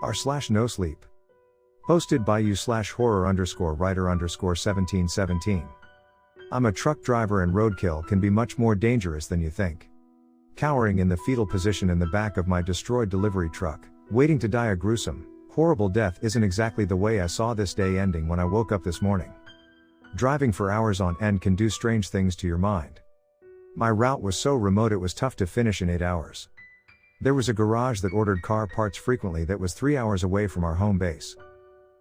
r/nosleep. Posted by you/horror_writer_1717. I'm a truck driver and roadkill can be much more dangerous than you think. Cowering in the fetal position in the back of my destroyed delivery truck, waiting to die a gruesome, horrible death isn't exactly the way I saw this day ending when I woke up this morning. Driving for hours on end can do strange things to your mind. My route was so remote it was tough to finish in 8 hours. There was a garage that ordered car parts frequently that was 3 hours away from our home base.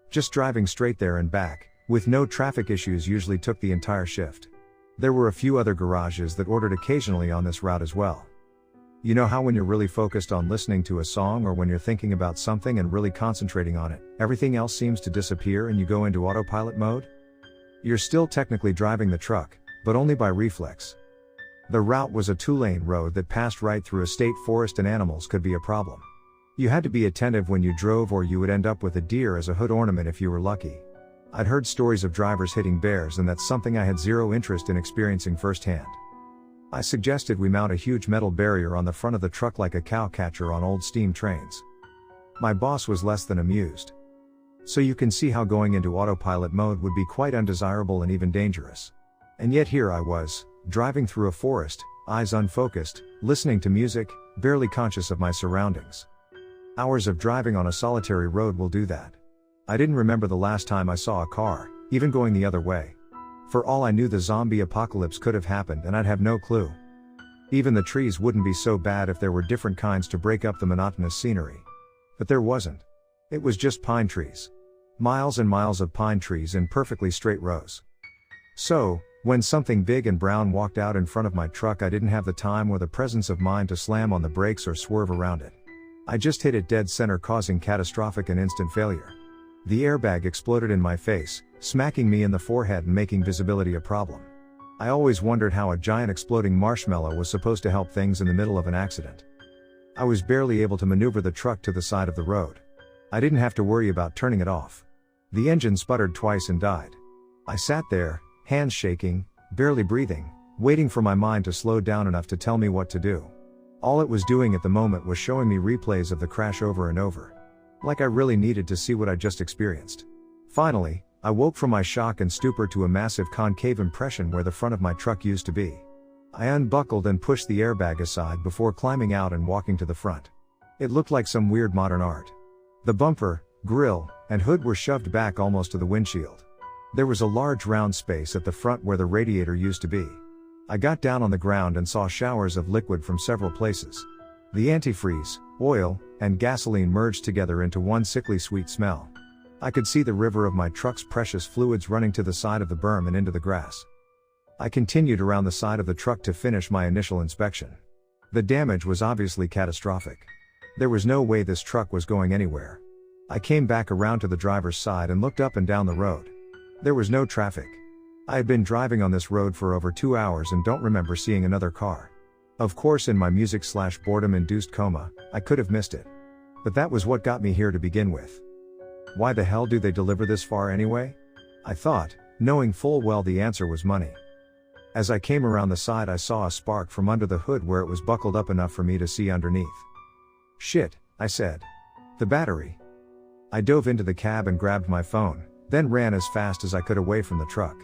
Just driving straight there and back, with no traffic issues, usually took the entire shift. There were a few other garages that ordered occasionally on this route as well. You know how when you're really focused on listening to a song or when you're thinking about something and really concentrating on it, everything else seems to disappear and you go into autopilot mode? You're still technically driving the truck, but only by reflex. The route was a 2-lane road that passed right through a state forest and animals could be a problem. You had to be attentive when you drove or you would end up with a deer as a hood ornament if you were lucky. I'd heard stories of drivers hitting bears and that's something I had zero interest in experiencing firsthand. I suggested we mount a huge metal barrier on the front of the truck like a cow catcher on old steam trains. My boss was less than amused. So you can see how going into autopilot mode would be quite undesirable and even dangerous. And yet here I was, driving through a forest, eyes unfocused, listening to music, barely conscious of my surroundings. Hours of driving on a solitary road will do that. I didn't remember the last time I saw a car, even going the other way. For all I knew, the zombie apocalypse could have happened and I'd have no clue. Even the trees wouldn't be so bad if there were different kinds to break up the monotonous scenery. But there wasn't. It was just pine trees. Miles and miles of pine trees in perfectly straight rows. So, when something big and brown walked out in front of my truck, I didn't have the time or the presence of mind to slam on the brakes or swerve around it. I just hit it dead center, causing catastrophic and instant failure. The airbag exploded in my face, smacking me in the forehead and making visibility a problem. I always wondered how a giant exploding marshmallow was supposed to help things in the middle of an accident. I was barely able to maneuver the truck to the side of the road. I didn't have to worry about turning it off. The engine sputtered twice and died. I sat there, hands shaking, barely breathing, waiting for my mind to slow down enough to tell me what to do. All it was doing at the moment was showing me replays of the crash over and over. Like I really needed to see what I just experienced. Finally, I woke from my shock and stupor to a massive concave impression where the front of my truck used to be. I unbuckled and pushed the airbag aside before climbing out and walking to the front. It looked like some weird modern art. The bumper, grille, and hood were shoved back almost to the windshield. There was a large round space at the front where the radiator used to be. I got down on the ground and saw showers of liquid from several places. The antifreeze, oil, and gasoline merged together into one sickly sweet smell. I could see the river of my truck's precious fluids running to the side of the berm and into the grass. I continued around the side of the truck to finish my initial inspection. The damage was obviously catastrophic. There was no way this truck was going anywhere. I came back around to the driver's side and looked up and down the road. There was no traffic. I had been driving on this road for over 2 hours and don't remember seeing another car. Of course, in my music/boredom induced coma, I could have missed it. But that was what got me here to begin with. Why the hell do they deliver this far anyway? I thought, knowing full well the answer was money. As I came around the side, I saw a spark from under the hood where it was buckled up enough for me to see underneath. Shit, I said. The battery. I dove into the cab and grabbed my phone, then ran as fast as I could away from the truck.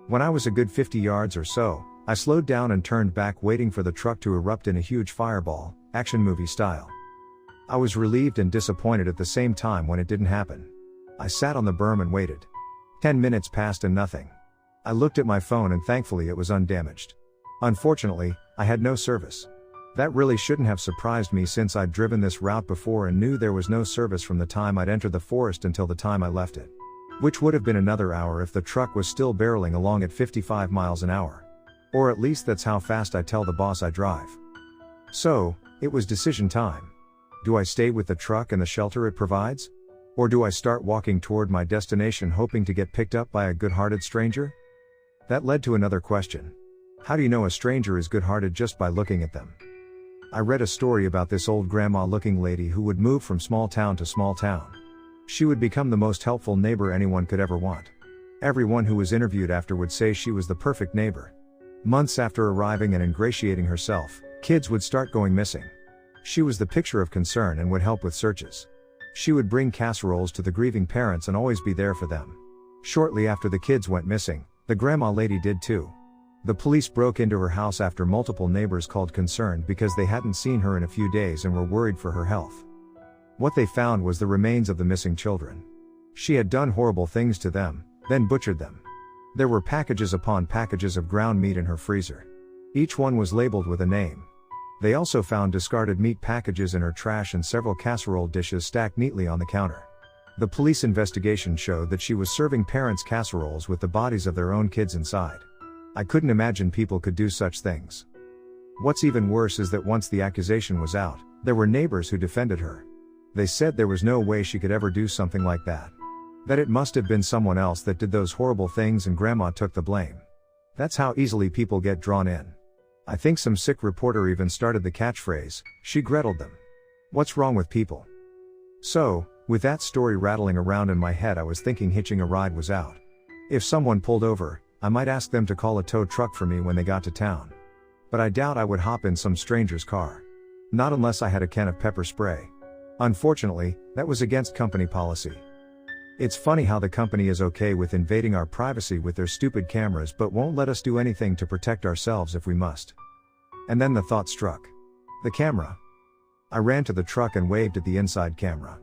When I was a good 50 yards or so, I slowed down and turned back, waiting for the truck to erupt in a huge fireball, action movie style. I was relieved and disappointed at the same time when it didn't happen. I sat on the berm and waited. 10 minutes passed and nothing. I looked at my phone and thankfully it was undamaged. Unfortunately, I had no service. That really shouldn't have surprised me since I'd driven this route before and knew there was no service from the time I'd entered the forest until the time I left it. Which would have been another hour if the truck was still barreling along at 55 miles an hour. Or at least that's how fast I tell the boss I drive. So, it was decision time. Do I stay with the truck and the shelter it provides? Or do I start walking toward my destination hoping to get picked up by a good-hearted stranger? That led to another question. How do you know a stranger is good-hearted just by looking at them? I read a story about this old grandma-looking lady who would move from small town to small town. She would become the most helpful neighbor anyone could ever want. Everyone who was interviewed after would say she was the perfect neighbor. Months after arriving and ingratiating herself, kids would start going missing. She was the picture of concern and would help with searches. She would bring casseroles to the grieving parents and always be there for them. Shortly after the kids went missing, the grandma lady did too. The police broke into her house after multiple neighbors called concerned because they hadn't seen her in a few days and were worried for her health. What they found was the remains of the missing children. She had done horrible things to them, then butchered them. There were packages upon packages of ground meat in her freezer. Each one was labeled with a name. They also found discarded meat packages in her trash and several casserole dishes stacked neatly on the counter. The police investigation showed that she was serving parents casseroles with the bodies of their own kids inside. I couldn't imagine people could do such things. What's even worse is that once the accusation was out, there were neighbors who defended her. They said there was no way she could ever do something like that. That it must have been someone else that did those horrible things and grandma took the blame. That's how easily people get drawn in. I think some sick reporter even started the catchphrase, "She Greteled them." What's wrong with people? So, with that story rattling around in my head, I was thinking hitching a ride was out. If someone pulled over, I might ask them to call a tow truck for me when they got to town. But I doubt I would hop in some stranger's car. Not unless I had a can of pepper spray. Unfortunately, that was against company policy. It's funny how the company is okay with invading our privacy with their stupid cameras but won't let us do anything to protect ourselves if we must. And then the thought struck. The camera. I ran to the truck and waved at the inside camera.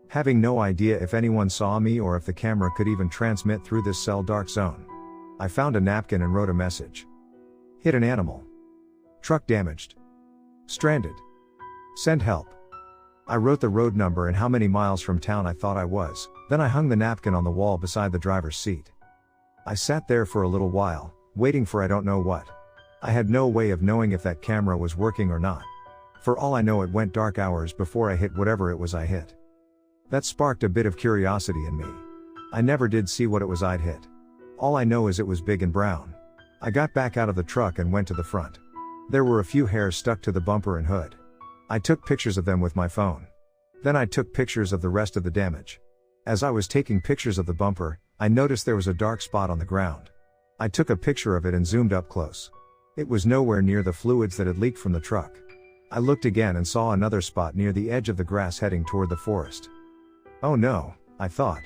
Having no idea if anyone saw me or if the camera could even transmit through this cell dark zone. I found a napkin and wrote a message. Hit an animal. Truck damaged. Stranded. Send help. I wrote the road number and how many miles from town I thought I was, then I hung the napkin on the wall beside the driver's seat. I sat there for a little while, waiting for I don't know what. I had no way of knowing if that camera was working or not. For all I know, it went dark hours before I hit whatever it was I hit. That sparked a bit of curiosity in me. I never did see what it was I'd hit. All I know is it was big and brown. I got back out of the truck and went to the front. There were a few hairs stuck to the bumper and hood. I took pictures of them with my phone. Then I took pictures of the rest of the damage. As I was taking pictures of the bumper, I noticed there was a dark spot on the ground. I took a picture of it and zoomed up close. It was nowhere near the fluids that had leaked from the truck. I looked again and saw another spot near the edge of the grass heading toward the forest. Oh no, I thought.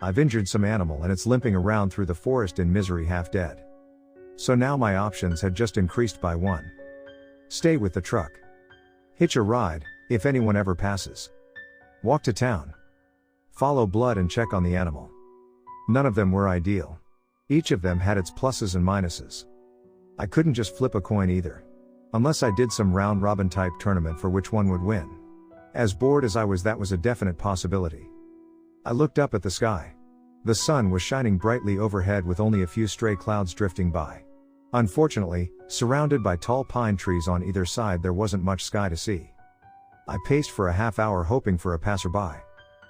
I've injured some animal and it's limping around through the forest in misery half dead. So now my options had just increased by one. Stay with the truck. Hitch a ride, if anyone ever passes. Walk to town. Follow blood and check on the animal. None of them were ideal. Each of them had its pluses and minuses. I couldn't just flip a coin either. Unless I did some round-robin type tournament for which one would win. As bored as I was, that was a definite possibility. I looked up at the sky. The sun was shining brightly overhead with only a few stray clouds drifting by. Unfortunately, surrounded by tall pine trees on either side, there wasn't much sky to see. I paced for a half hour hoping for a passerby.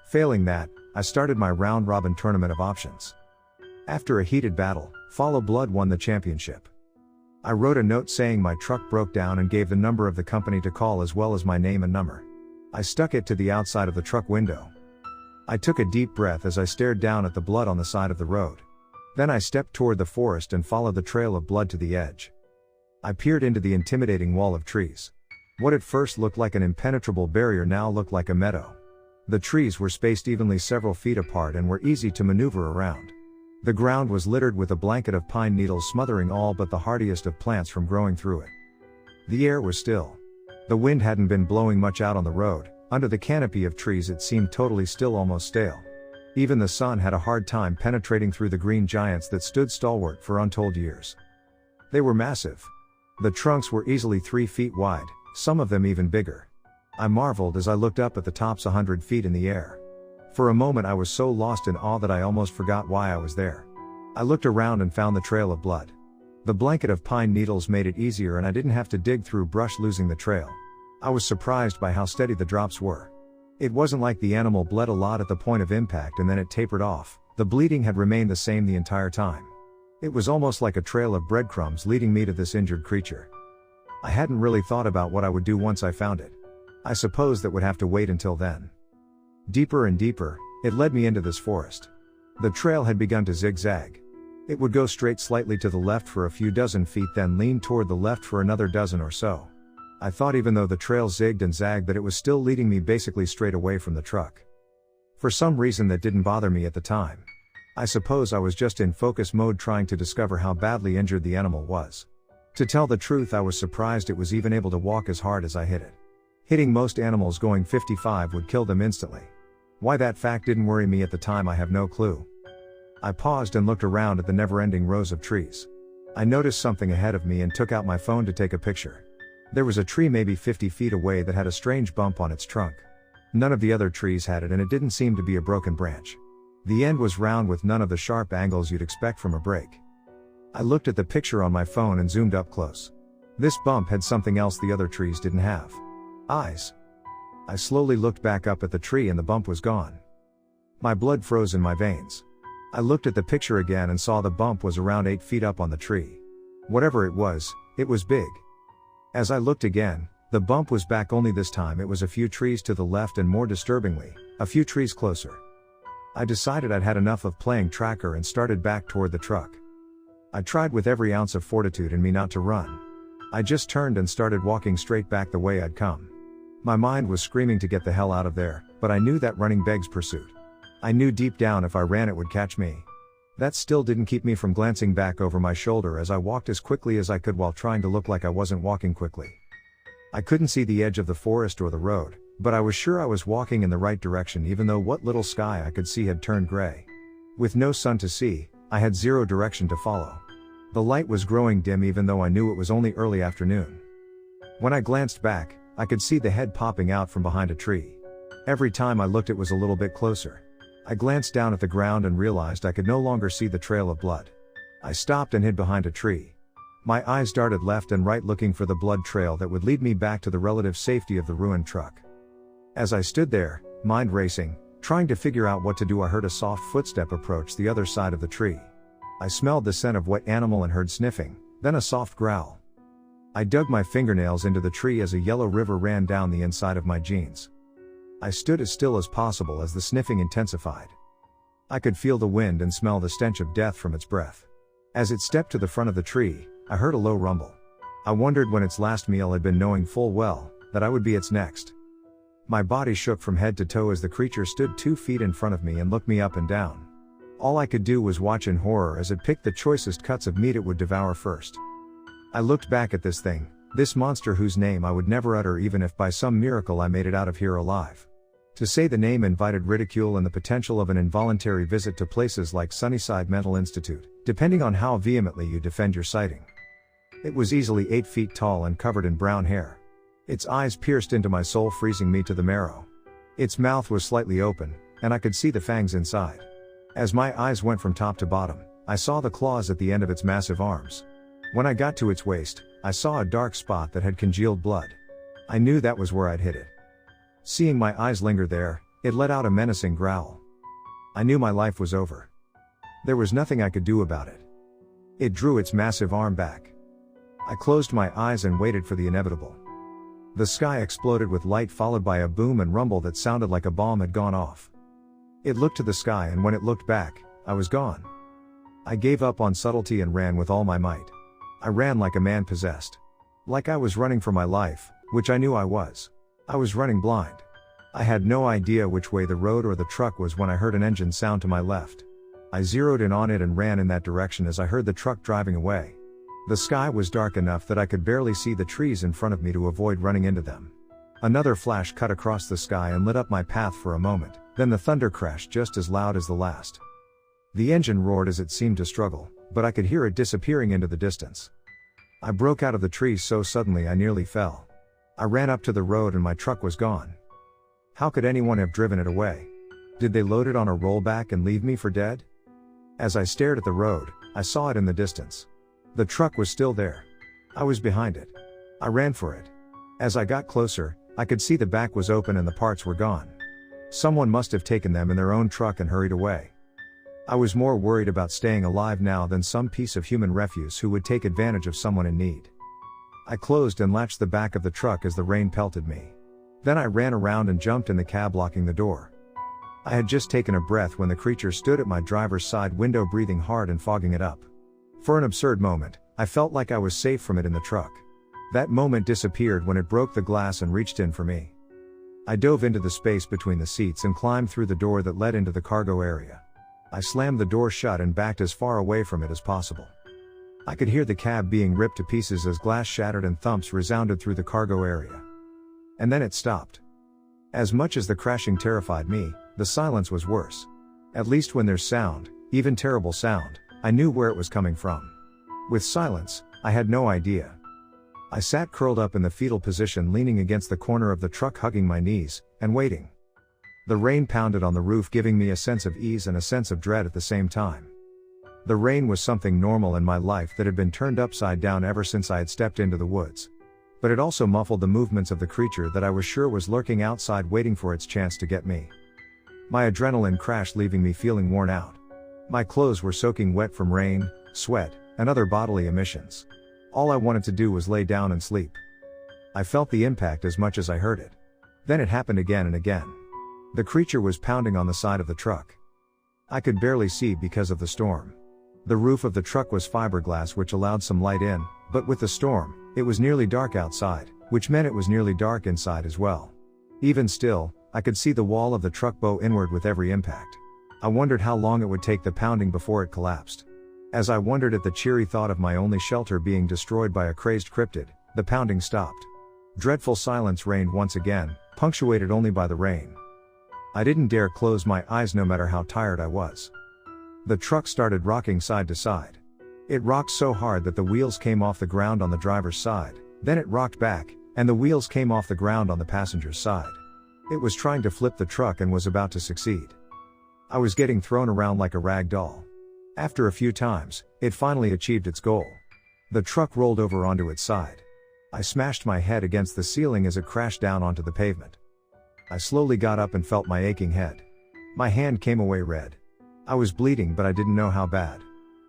Failing that, I started my round-robin tournament of options. After a heated battle, Follow Blood won the championship. I wrote a note saying my truck broke down and gave the number of the company to call as well as my name and number. I stuck it to the outside of the truck window. I took a deep breath as I stared down at the blood on the side of the road. Then I stepped toward the forest and followed the trail of blood to the edge. I peered into the intimidating wall of trees. What at first looked like an impenetrable barrier now looked like a meadow. The trees were spaced evenly several feet apart and were easy to maneuver around. The ground was littered with a blanket of pine needles smothering all but the hardiest of plants from growing through it. The air was still. The wind hadn't been blowing much out on the road. Under the canopy of trees it seemed totally still, almost stale. Even the sun had a hard time penetrating through the green giants that stood stalwart for untold years. They were massive. The trunks were easily 3 feet wide, some of them even bigger. I marveled as I looked up at the tops 100 feet in the air. For a moment I was so lost in awe that I almost forgot why I was there. I looked around and found the trail of blood. The blanket of pine needles made it easier and I didn't have to dig through brush losing the trail. I was surprised by how steady the drops were. It wasn't like the animal bled a lot at the point of impact and then it tapered off. The bleeding had remained the same the entire time. It was almost like a trail of breadcrumbs leading me to this injured creature. I hadn't really thought about what I would do once I found it. I suppose that would have to wait until then. Deeper and deeper, it led me into this forest. The trail had begun to zigzag. It would go straight slightly to the left for a few dozen feet, then lean toward the left for another dozen or so. I thought even though the trail zigged and zagged that it was still leading me basically straight away from the truck. For some reason that didn't bother me at the time. I suppose I was just in focus mode trying to discover how badly injured the animal was. To tell the truth, I was surprised it was even able to walk as hard as I hit it. Hitting most animals going 55 would kill them instantly. Why that fact didn't worry me at the time, I have no clue. I paused and looked around at the never-ending rows of trees. I noticed something ahead of me and took out my phone to take a picture. There was a tree maybe 50 feet away that had a strange bump on its trunk. None of the other trees had it, and it didn't seem to be a broken branch. The end was round with none of the sharp angles you'd expect from a break. I looked at the picture on my phone and zoomed up close. This bump had something else the other trees didn't have. Eyes. I slowly looked back up at the tree and the bump was gone. My blood froze in my veins. I looked at the picture again and saw the bump was around 8 feet up on the tree. Whatever it was big. As I looked again, the bump was back, only this time it was a few trees to the left and, more disturbingly, a few trees closer. I decided I'd had enough of playing tracker and started back toward the truck. I tried with every ounce of fortitude in me not to run. I just turned and started walking straight back the way I'd come. My mind was screaming to get the hell out of there, but I knew that running begs pursuit. I knew deep down if I ran it would catch me. That still didn't keep me from glancing back over my shoulder as I walked as quickly as I could while trying to look like I wasn't walking quickly. I couldn't see the edge of the forest or the road, but I was sure I was walking in the right direction, even though what little sky I could see had turned gray. With no sun to see, I had zero direction to follow. The light was growing dim even though I knew it was only early afternoon. When I glanced back, I could see the head popping out from behind a tree. Every time I looked it was a little bit closer. I glanced down at the ground and realized I could no longer see the trail of blood. I stopped and hid behind a tree. My eyes darted left and right looking for the blood trail that would lead me back to the relative safety of the ruined truck. As I stood there, mind racing, trying to figure out what to do, I heard a soft footstep approach the other side of the tree. I smelled the scent of wet animal and heard sniffing, then a soft growl. I dug my fingernails into the tree as a yellow river ran down the inside of my jeans. I stood as still as possible as the sniffing intensified. I could feel the wind and smell the stench of death from its breath. As it stepped to the front of the tree, I heard a low rumble. I wondered when its last meal had been, knowing full well that I would be its next. My body shook from head to toe as the creature stood 2 feet in front of me and looked me up and down. All I could do was watch in horror as it picked the choicest cuts of meat it would devour first. I looked back at this thing, this monster whose name I would never utter even if by some miracle I made it out of here alive. To say the name invited ridicule and the potential of an involuntary visit to places like Sunnyside Mental Institute, depending on how vehemently you defend your sighting. It was easily 8 feet tall and covered in brown hair. Its eyes pierced into my soul, freezing me to the marrow. Its mouth was slightly open, and I could see the fangs inside. As my eyes went from top to bottom, I saw the claws at the end of its massive arms. When I got to its waist, I saw a dark spot that had congealed blood. I knew that was where I'd hit it. Seeing my eyes linger there, it let out a menacing growl. I knew my life was over. There was nothing I could do about it. It drew its massive arm back. I closed my eyes and waited for the inevitable. The sky exploded with light, followed by a boom and rumble that sounded like a bomb had gone off. It looked to the sky, and when it looked back, I was gone. I gave up on subtlety and ran with all my might. I ran like a man possessed. Like I was running for my life, which I knew I was. I was running blind. I had no idea which way the road or the truck was when I heard an engine sound to my left. I zeroed in on it and ran in that direction as I heard the truck driving away. The sky was dark enough that I could barely see the trees in front of me to avoid running into them. Another flash cut across the sky and lit up my path for a moment, then the thunder crashed just as loud as the last. The engine roared as it seemed to struggle, but I could hear it disappearing into the distance. I broke out of the trees so suddenly I nearly fell. I ran up to the road and my truck was gone. How could anyone have driven it away? Did they load it on a rollback and leave me for dead? As I stared at the road, I saw it in the distance. The truck was still there. I was behind it. I ran for it. As I got closer, I could see the back was open and the parts were gone. Someone must have taken them in their own truck and hurried away. I was more worried about staying alive now than some piece of human refuse who would take advantage of someone in need. I closed and latched the back of the truck as the rain pelted me. Then I ran around and jumped in the cab, locking the door. I had just taken a breath when the creature stood at my driver's side window, breathing hard and fogging it up. For an absurd moment, I felt like I was safe from it in the truck. That moment disappeared when it broke the glass and reached in for me. I dove into the space between the seats and climbed through the door that led into the cargo area. I slammed the door shut and backed as far away from it as possible. I could hear the cab being ripped to pieces as glass shattered and thumps resounded through the cargo area. And then it stopped. As much as the crashing terrified me, the silence was worse. At least when there's sound, even terrible sound, I knew where it was coming from. With silence, I had no idea. I sat curled up in the fetal position, leaning against the corner of the truck, hugging my knees, and waiting. The rain pounded on the roof, giving me a sense of ease and a sense of dread at the same time. The rain was something normal in my life that had been turned upside down ever since I had stepped into the woods. But it also muffled the movements of the creature that I was sure was lurking outside, waiting for its chance to get me. My adrenaline crashed, leaving me feeling worn out. My clothes were soaking wet from rain, sweat, and other bodily emissions. All I wanted to do was lay down and sleep. I felt the impact as much as I heard it. Then it happened again and again. The creature was pounding on the side of the truck. I could barely see because of the storm. The roof of the truck was fiberglass, which allowed some light in, but with the storm, it was nearly dark outside, which meant it was nearly dark inside as well. Even still, I could see the wall of the truck bow inward with every impact. I wondered how long it would take the pounding before it collapsed. As I wondered at the cheery thought of my only shelter being destroyed by a crazed cryptid, the pounding stopped. Dreadful silence reigned once again, punctuated only by the rain. I didn't dare close my eyes no matter how tired I was. The truck started rocking side to side. It rocked so hard that the wheels came off the ground on the driver's side, then it rocked back, and the wheels came off the ground on the passenger's side. It was trying to flip the truck and was about to succeed. I was getting thrown around like a rag doll. After a few times, it finally achieved its goal. The truck rolled over onto its side. I smashed my head against the ceiling as it crashed down onto the pavement. I slowly got up and felt my aching head. My hand came away red. I was bleeding, but I didn't know how bad.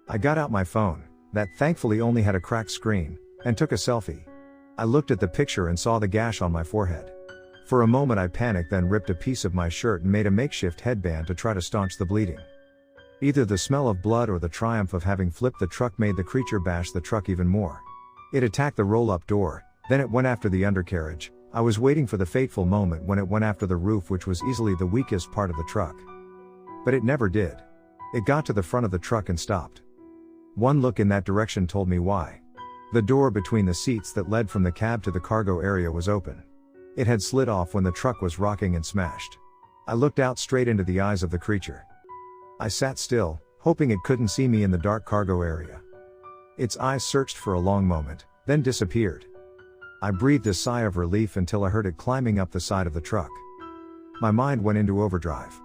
I got out my phone, that thankfully only had a cracked screen, and took a selfie. I looked at the picture and saw the gash on my forehead. For a moment I panicked, then ripped a piece of my shirt and made a makeshift headband to try to staunch the bleeding. Either the smell of blood or the triumph of having flipped the truck made the creature bash the truck even more. It attacked the roll-up door, then it went after the undercarriage. I was waiting for the fateful moment when it went after the roof, which was easily the weakest part of the truck. But it never did. It got to the front of the truck and stopped. One look in that direction told me why. The door between the seats that led from the cab to the cargo area was open. It had slid off when the truck was rocking and smashed. I looked out straight into the eyes of the creature. I sat still, hoping it couldn't see me in the dark cargo area. Its eyes searched for a long moment, then disappeared. I breathed a sigh of relief until I heard it climbing up the side of the truck. My mind went into overdrive.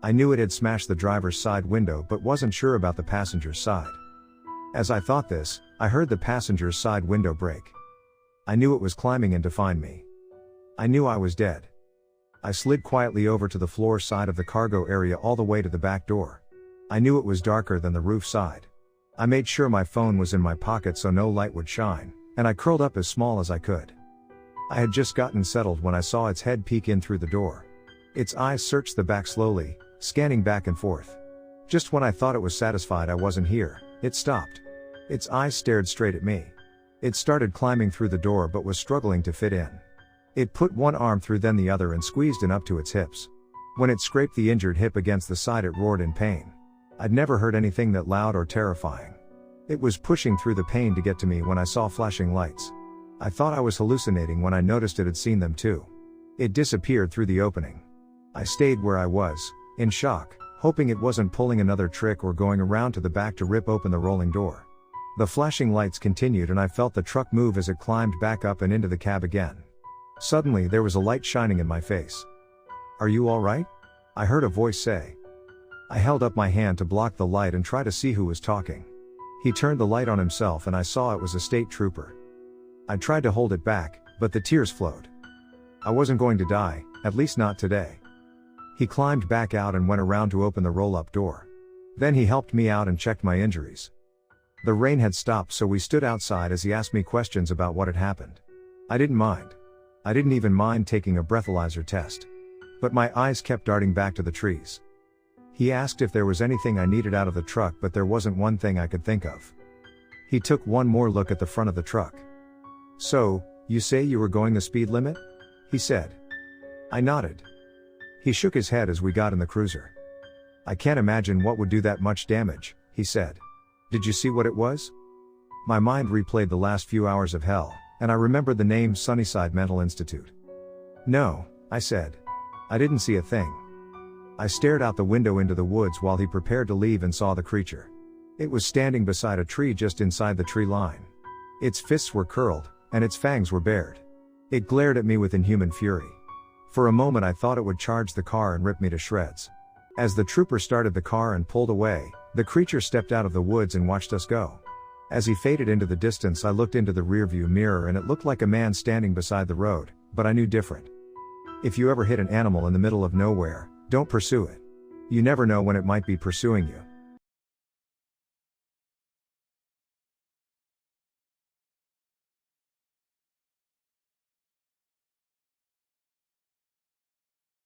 I knew it had smashed the driver's side window, but wasn't sure about the passenger's side. As I thought this, I heard the passenger's side window break. I knew it was climbing in to find me. I knew I was dead. I slid quietly over to the floor side of the cargo area all the way to the back door. I knew it was darker than the roof side. I made sure my phone was in my pocket so no light would shine, and I curled up as small as I could. I had just gotten settled when I saw its head peek in through the door. Its eyes searched the back slowly, scanning back and forth. Just when I thought it was satisfied I wasn't here, it stopped. Its eyes stared straight at me. It started climbing through the door but was struggling to fit in. It put one arm through, then the other, and squeezed in up to its hips. When it scraped the injured hip against the side, it roared in pain. I'd never heard anything that loud or terrifying. It was pushing through the pain to get to me when I saw flashing lights. I thought I was hallucinating when I noticed it had seen them too. It disappeared through the opening. I stayed where I was, in shock, hoping it wasn't pulling another trick or going around to the back to rip open the rolling door. The flashing lights continued and I felt the truck move as it climbed back up and into the cab again. Suddenly there was a light shining in my face. "Are you all right?" I heard a voice say. I held up my hand to block the light and try to see who was talking. He turned the light on himself and I saw it was a state trooper. I tried to hold it back, but the tears flowed. I wasn't going to die, at least not today. He climbed back out and went around to open the roll-up door. Then he helped me out and checked my injuries. The rain had stopped, so we stood outside as he asked me questions about what had happened. I didn't mind. I didn't even mind taking a breathalyzer test. But my eyes kept darting back to the trees. He asked if there was anything I needed out of the truck, but there wasn't one thing I could think of. He took one more look at the front of the truck. "So, you say you were going the speed limit?" he said. I nodded. He shook his head as we got in the cruiser. "I can't imagine what would do that much damage," he said. "Did you see what it was?" My mind replayed the last few hours of hell, and I remembered the name Sunnyside Mental Institute. "No," I said. "I didn't see a thing." I stared out the window into the woods while he prepared to leave and saw the creature. It was standing beside a tree just inside the tree line. Its fists were curled, and its fangs were bared. It glared at me with inhuman fury. For a moment I thought it would charge the car and rip me to shreds. As the trooper started the car and pulled away, the creature stepped out of the woods and watched us go. As he faded into the distance, I looked into the rearview mirror and it looked like a man standing beside the road, but I knew different. If you ever hit an animal in the middle of nowhere, don't pursue it. You never know when it might be pursuing you.